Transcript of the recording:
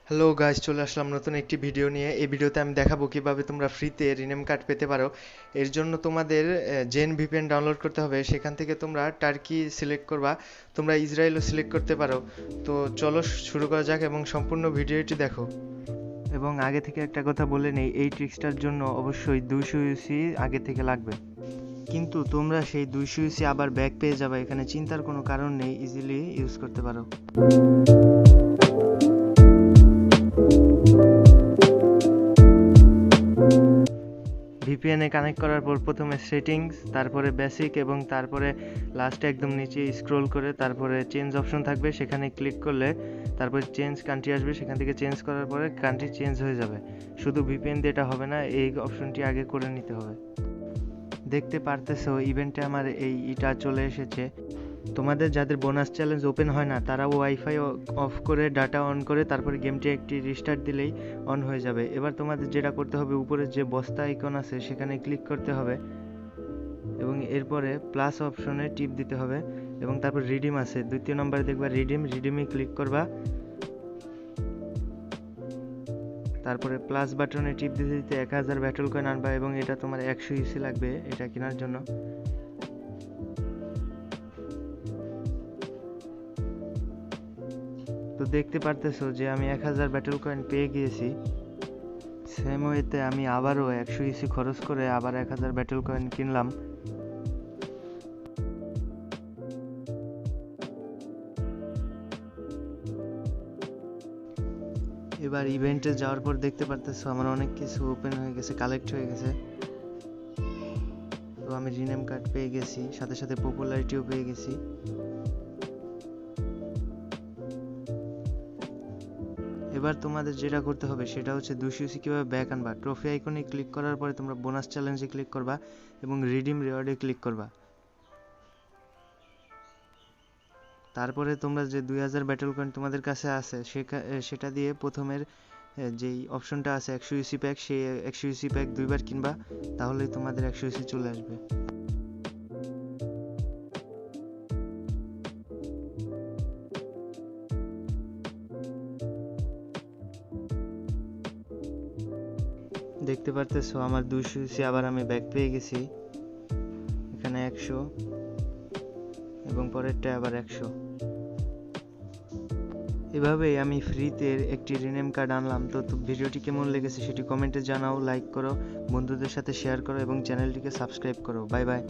Hello guys, চলে আসলাম নতুন একটি ভিডিও নিয়ে। এই ভিডিওতে আমি দেখাবো কিভাবে তোমরা ফ্রিতে রিনেম কার্ড পেতে পারো। এর জন্য তোমাদের জেন ভিপিএন ডাউনলোড করতে হবে। সেখান থেকে তোমরা টার্কি সিলেক্ট করবা, তোমরা ইসরায়েলও সিলেক্ট করতে পারো। তো চলো শুরু করা যাক এবং সম্পূর্ণ ভিডিওটি দেখো। এবং আগে থেকে একটা কথা বলে নেই, এই ট্রিক্সটার জন্য অবশ্যই 200 ইউসি আগে থেকে লাগবে। কিন্তু তোমরা সেই 200 ইউসি আবার ব্যাক পেয়ে যাবে, এখানে চিন্তার কোনো কারণ নেই, ইজিলি ইউজ করতে পারো। ভিপিএনে কানেক্ট করার পর প্রথমে সেটিংস, তারপরে বেসিক এবং তারপরে লাস্টে একদম নিচে স্ক্রল করে তারপরে চেঞ্জ অপশন থাকবে, সেখানে ক্লিক করলে তারপরে চেঞ্জ কান্ট্রি আসবে। সেখান থেকে চেঞ্জ করার পরে কান্ট্রি চেঞ্জ হয়ে যাবে। শুধু ভিপিএন দিয়ে এটা হবে না, এই অপশনটি আগে করে নিতে হবে। দেখতে পারতেছো ইভেন্টে আমার এটা চলে এসেছে। তোমাদের যাদের বোনাস চ্যালেঞ্জ ওপেন হয় না, তারা ওয়াইফাই অফ করে ডাটা অন করে তারপরে গেমটি একটি রিস্টার্ট দিলেই অন হয়ে যাবে। এবার তোমাদের যেটা করতে হবে, উপরে যে বস্তা আইকন আছে সেখানে ক্লিক করতে হবে এবং এরপরে প্লাস অপশনে টিপ দিতে হবে এবং তারপর রিডিম আছে, দ্বিতীয় নম্বরে দেখবা রিডিমে ক্লিক করবা। তারপরে প্লাস বাটনে টিপ দিতে দিতে 1000 ব্যাটল কয়েন আনবা এবং এটা তোমার 100 ইসি লাগবে এটা কেনার জন্য। তো দেখতে পারতেছো যে আমি 1000 ব্যাটল কয়েন পেয়ে গিয়েছি। সেম ওয়েতে আমি আবারও 100 ইসি খরচ করে আবার 1000 ব্যাটল কয়েন কিনলাম। এবার ইভেন্টে যাওয়ার পর দেখতে পারতেছো আমার অনেক কিছু ওপেন হয়ে গেছে, কালেক্ট হয়ে গেছে। তো আমি রিনেম কার্ড পেয়ে গেছি, সাথে সাথে পপুলারিটিও পেয়ে গেছি। এবার তোমাদের যেটা করতে হবে সেটা হচ্ছে 200 ইসি কিভাবে ব্যাক আনবা। ট্রফি আইকনে ক্লিক করার পরে তোমরা বোনাস চ্যালেঞ্জে ক্লিক করবা এবং রিডিম রিওয়ার্ডে ক্লিক করবা। তারপরে তোমরা যে 2000 ব্যাটল কয়েন তোমাদের কাছে আছে সেটা দিয়ে প্রথমের যেই অপশনটা আছে 100 ইউসি প্যাক, সেই 100 ইউসি প্যাক দুইবার কিনবা, তাহলেই তোমাদের 100 ইউসি চলে আসবে। দেখতে পারতেছো আমার 200 ইউসি আবার আমি ব্যাক পেয়ে গেছি। এখানে 100 এবং পরেরটা আবার 100। এভাবেই আমি ফ্রিতে একটি রিনেম কার্ড আনলাম। তো ভিডিওটি কেমন লেগেছে সেটি কমেন্টে জানাও, লাইক করো, বন্ধুদের সাথে শেয়ার করো এবং চ্যানেলটিকে সাবস্ক্রাইব করো। Bye bye.